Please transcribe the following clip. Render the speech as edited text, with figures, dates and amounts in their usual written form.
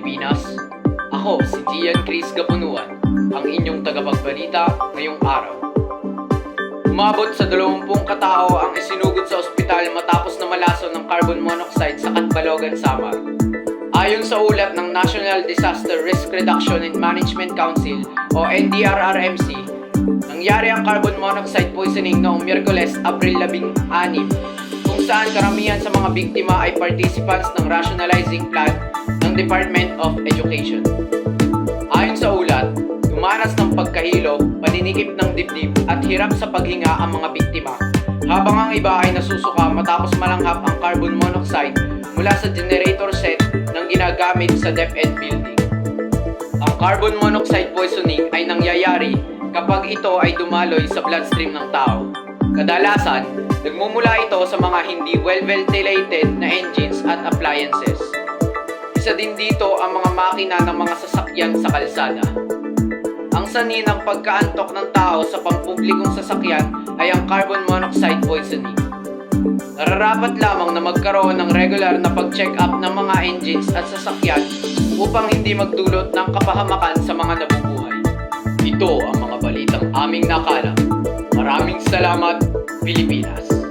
Pilipinas. Ako si Gian Chris Gapunuan, ang inyong tagapagbalita ngayong araw. Umabot sa 20 katao ang isinugod sa ospital matapos na malason ng carbon monoxide sa Catbalogan, Samar. Ayon sa ulat ng National Disaster Risk Reduction and Management Council o NDRRMC, nangyari ang carbon monoxide poisoning noong Miyerkules, Abril 16, kung saan karamihan sa mga biktima ay participants ng rationalizing plan ng Department of Education. Ayon sa ulat, dumanas ng pagkahilo, paninikip ng dibdib at hirap sa paghinga ang mga biktima, habang ang iba ay nasusuka matapos malanghap ang carbon monoxide mula sa generator set ng ginagamit sa DepEd building. Ang carbon monoxide poisoning ay nangyayari kapag ito ay dumaloy sa bloodstream ng tao. Kadalasan, nagmumula ito sa mga hindi well-ventilated na engines at appliances. Isa din dito ang mga makina ng mga sasakyan sa kalsada. Ang sanhi ng pagkaantok ng tao sa pampublikong sasakyan ay ang carbon monoxide poisoning. Nararapat lamang na magkaroon ng regular na pag-check up ng mga engines at sasakyan upang hindi magdulot ng kapahamakan sa mga nabubuhay. Ito ang mga balitang aming nakalam. Maraming salamat, Pilipinas!